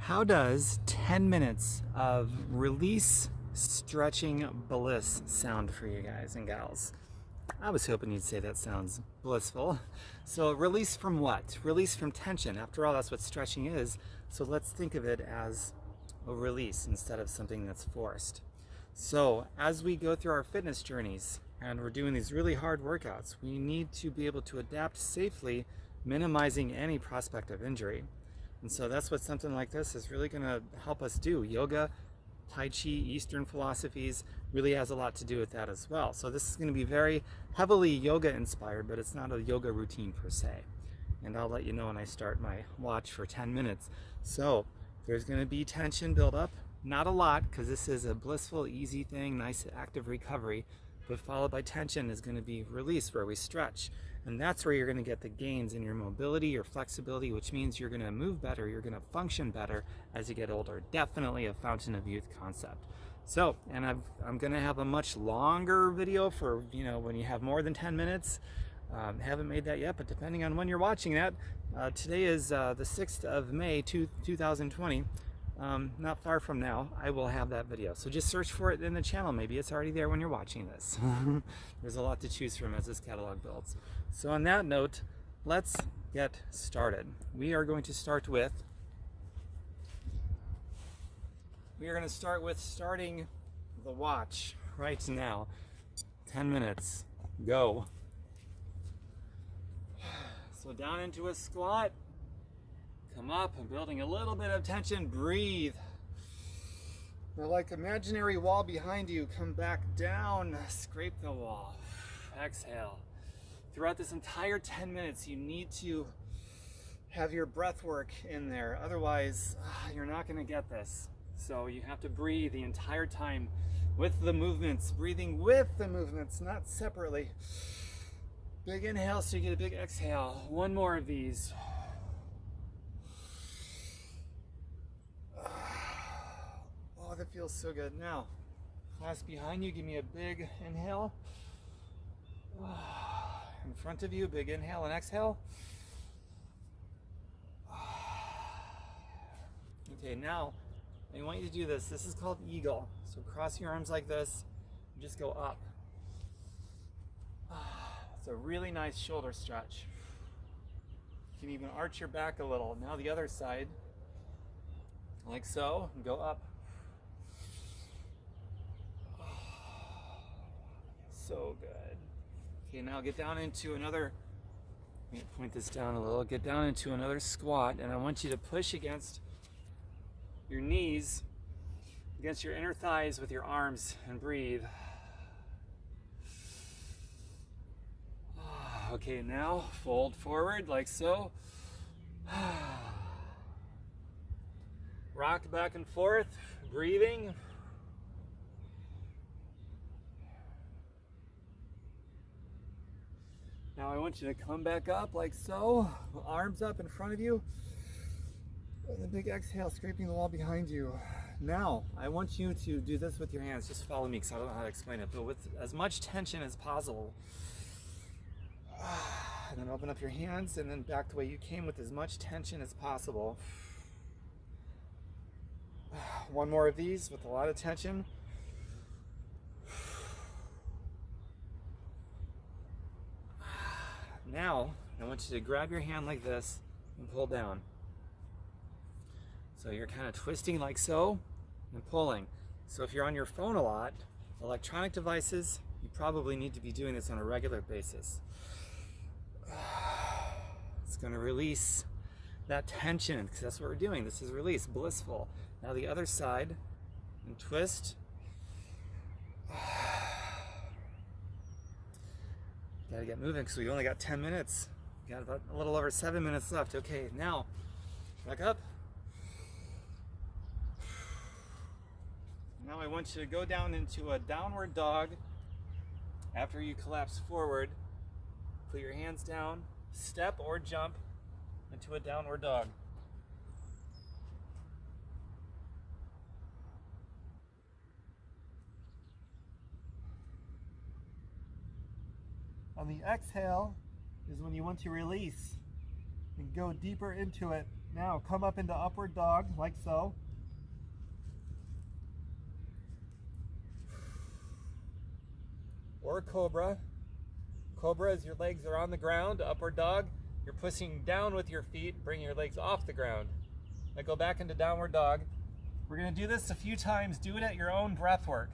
How does 10 minutes of release stretching bliss sound for you guys and gals? I was hoping you'd say that sounds blissful. So release from what? Release from tension. After all, that's what stretching is. So let's think of it as a release instead of something that's forced. So as we go through our fitness journeys and we're doing these really hard workouts, we need to be able to adapt safely, minimizing any prospect of injury. And so that's what something like this is really going to help us do. Yoga, Tai Chi, Eastern philosophies really has a lot to do with that as well. So this is going to be very heavily yoga inspired, but it's not a yoga routine per se. And I'll let you know when I start my watch for 10 minutes. So there's going to be tension build up, not a lot, because this is a blissful, easy thing, nice active recovery, but followed by tension is going to be release, where we stretch. And that's where you're going to get the gains in your mobility, your flexibility, which means you're going to move better, you're going to function better as you get older. Definitely a fountain of youth concept. So, and I'm going to have a much longer video for, when you have more than 10 minutes. Haven't made that yet, but depending on when you're watching that, today is the 6th of May, 2020. Not far from now, I will have that video. So just search for it in the channel. Maybe it's already there when you're watching this. There's a lot to choose from as this catalog builds. So on that note, let's get started. We are going to start with starting the watch right now. 10 minutes, go. So down into a squat. Come up, and building a little bit of tension, breathe. Or like imaginary wall behind you, come back down, scrape the wall, exhale. Throughout this entire 10 minutes, you need to have your breath work in there. Otherwise, you're not gonna get this. So you have to breathe the entire time with the movements, breathing with the movements, not separately. Big inhale so you get a big exhale. One more of these. Oh, that feels so good. Now, class behind you, give me a big inhale. In front of you, big inhale and exhale. Okay, now I want you to do this. This is called eagle. So cross your arms like this and just go up. It's a really nice shoulder stretch. You can even arch your back a little. Now the other side, like so, and go up. So good. Okay, now get down into another, let me point this down a little, get down into another squat, and I want you to push against your knees, against your inner thighs with your arms, and breathe. Okay, now fold forward like so. Rock back and forth, breathing. Now I want you to come back up like so, arms up in front of you, and a big exhale, scraping the wall behind you. Now, I want you to do this with your hands. Just follow me because I don't know how to explain it, but with as much tension as possible. And then open up your hands and then back the way you came with as much tension as possible. One more of these with a lot of tension. Now, I want you to grab your hand like this and pull down. So you're kind of twisting like so and pulling. So if you're on your phone a lot, electronic devices, you probably need to be doing this on a regular basis. It's going to release that tension because that's what we're doing. This is release, blissful. Now the other side, and twist. Gotta get moving because we only got 10 minutes. We got about a little over 7 minutes left. Okay, now back up. Now I want you to go down into a downward dog. After you collapse forward, put your hands down, step or jump into a downward dog. On the exhale is when you want to release and go deeper into it Now come up into upward dog, like so. Or cobra. Cobra is your legs are on the ground. Upward dog, you're pushing down with your feet, bring your legs off the ground. Now go back into downward dog. We're going to do this a few times. Do it at your own breath work.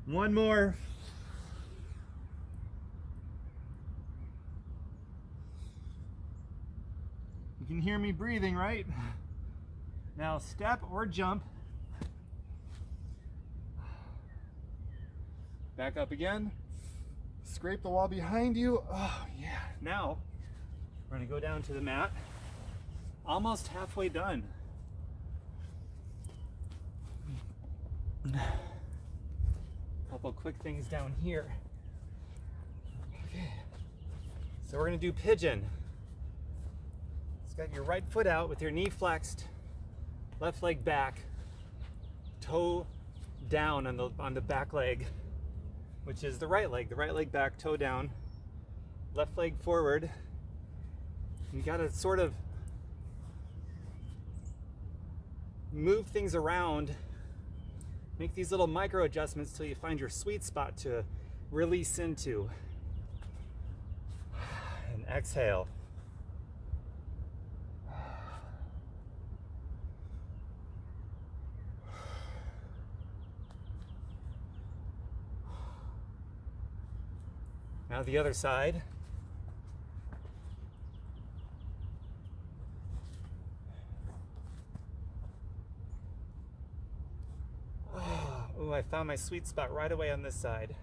One more. You can hear me breathing, right? Now step or jump. Back up again. Scrape the wall behind you. Oh yeah. Now we're gonna go down to the mat. Almost halfway done. Couple quick things down here. Okay. So we're gonna do pigeon. Got your right foot out with your knee flexed, left leg back, toe down on the back leg, which is the right leg back, toe down, left leg forward. You gotta sort of move things around, make these little micro adjustments till you find your sweet spot to release into. And exhale. Now the other side. Oh, I found my sweet spot right away on this side.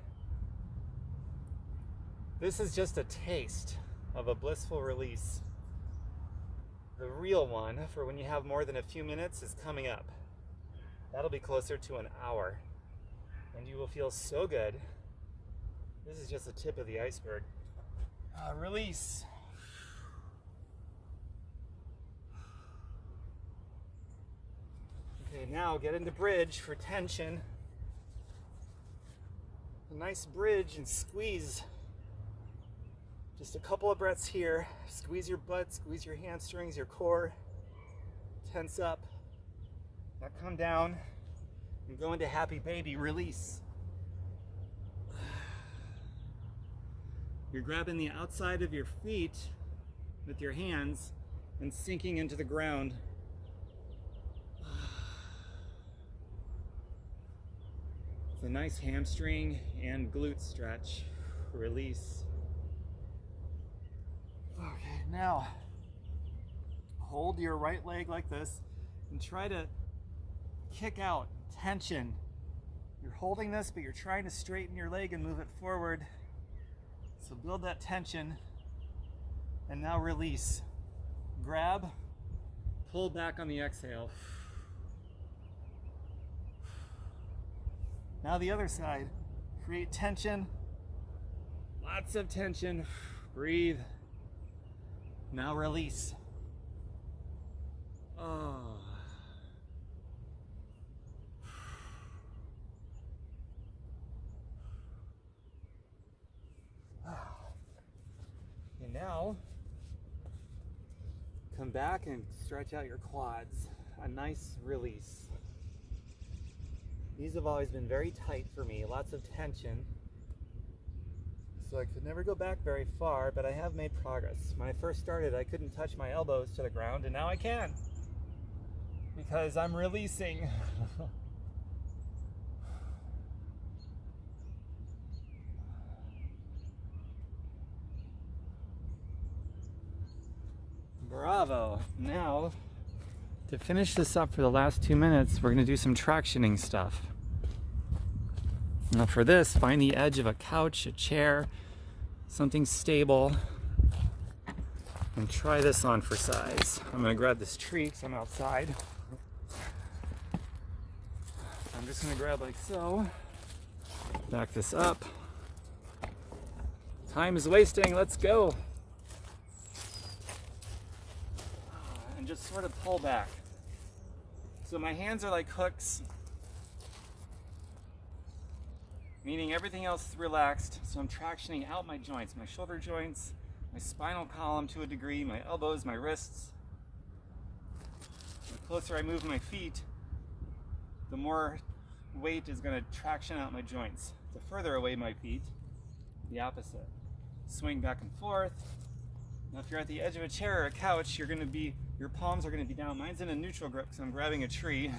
This is just a taste of a blissful release. The real one, for when you have more than a few minutes, is coming up. That'll be closer to an hour. And you will feel so good. This is just the tip of the iceberg. Release. Okay, now get into bridge for tension. A nice bridge and squeeze. Just a couple of breaths here. Squeeze your butt, squeeze your hamstrings, your core. Tense up. Now come down and go into happy baby. Release. You're grabbing the outside of your feet with your hands and sinking into the ground. It's a nice hamstring and glute stretch. Release. Okay, now hold your right leg like this and try to kick out tension. You're holding this, but you're trying to straighten your leg and move it forward. So build that tension, and now release. Grab, pull back on the exhale. Now the other side. Create tension, lots of tension. Breathe. Now release. Oh. Now, come back and stretch out your quads. A nice release. These have always been very tight for me, lots of tension. So I could never go back very far, but I have made progress. When I first started, I couldn't touch my elbows to the ground, and now I can. Because I'm releasing. Bravo. Now, to finish this up for the last 2 minutes, we're going to do some tractioning stuff. Now for this, find the edge of a couch, a chair, something stable, and try this on for size. I'm going to grab this tree because I'm outside. I'm just going to grab like so, back this up, Time is wasting, let's go. And just sort of pull back. So my hands are like hooks, meaning everything else is relaxed. So I'm tractioning out my joints, my shoulder joints, my spinal column to a degree, my elbows, my wrists. The closer I move my feet, the more weight is going to traction out my joints. The further away my feet, the opposite. Swing back and forth. Now if you're at the edge of a chair or a couch, your palms are going to be down. Mine's in a neutral grip because I'm grabbing a tree.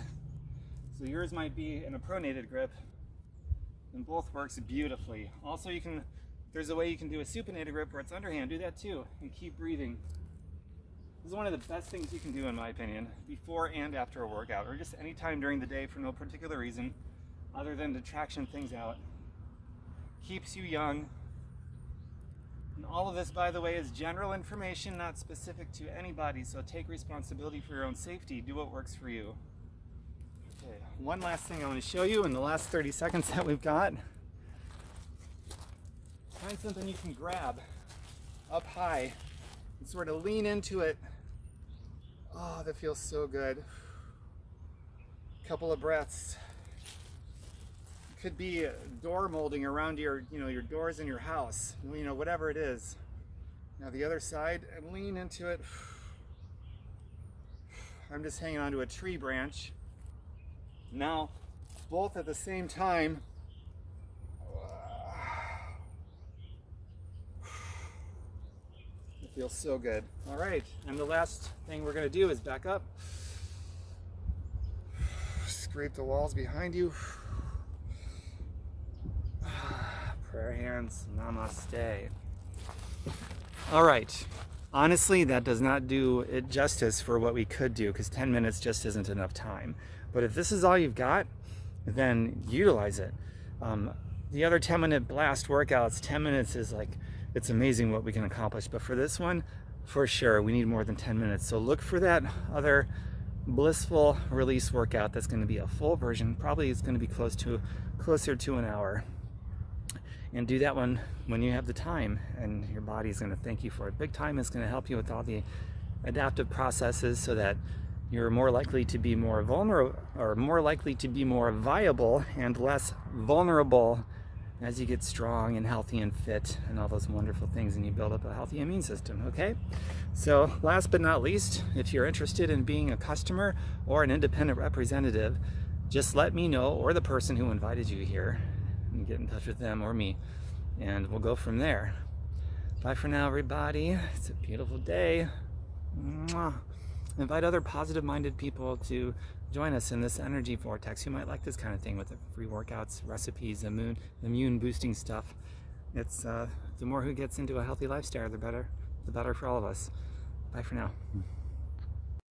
So yours might be in a pronated grip. And both works beautifully. Also, there's a way you can do a supinated grip where it's underhand. Do that too, and keep breathing. This is one of the best things you can do, in my opinion, before and after a workout, or just any time during the day for no particular reason other than to traction things out. Keeps you young. And all of this, by the way, is general information, not specific to anybody, so take responsibility for your own safety. Do what works for you. Okay, one last thing I want to show you in the last 30 seconds that we've got. Find something you can grab up high and sort of lean into it. Oh, that feels so good. Couple of breaths. Could be door molding around your doors in your house, whatever it is. Now the other side, and lean into it. I'm just hanging onto a tree branch. Now, both at the same time. It feels so good. All right, and the last thing we're gonna do is back up. Scrape the walls behind you. Prayer hands, namaste. All right, honestly, that does not do it justice for what we could do, because 10 minutes just isn't enough time. But if this is all you've got, then utilize it. The other 10-minute blast workouts, 10 minutes is like, it's amazing what we can accomplish. But for this one, for sure, we need more than 10 minutes. So look for that other blissful release workout that's going to be a full version. Probably it's going to be closer to an hour. And do that one when you have the time, and your body's going to thank you for it. Big time is going to help you with all the adaptive processes so that you're more likely to be more vulnerable, or more likely to be more viable and less vulnerable as you get strong and healthy and fit and all those wonderful things, and you build up a healthy immune system, okay? So last but not least, if you're interested in being a customer or an independent representative, just let me know, or the person who invited you here, and get in touch with them or me, and we'll go from there. Bye for now, everybody. It's a beautiful day. Mwah. Invite other positive-minded people to join us in this energy vortex who might like this kind of thing, with the free workouts, recipes, immune boosting stuff. It's the more who gets into a healthy lifestyle, the better for all of us. Bye for now.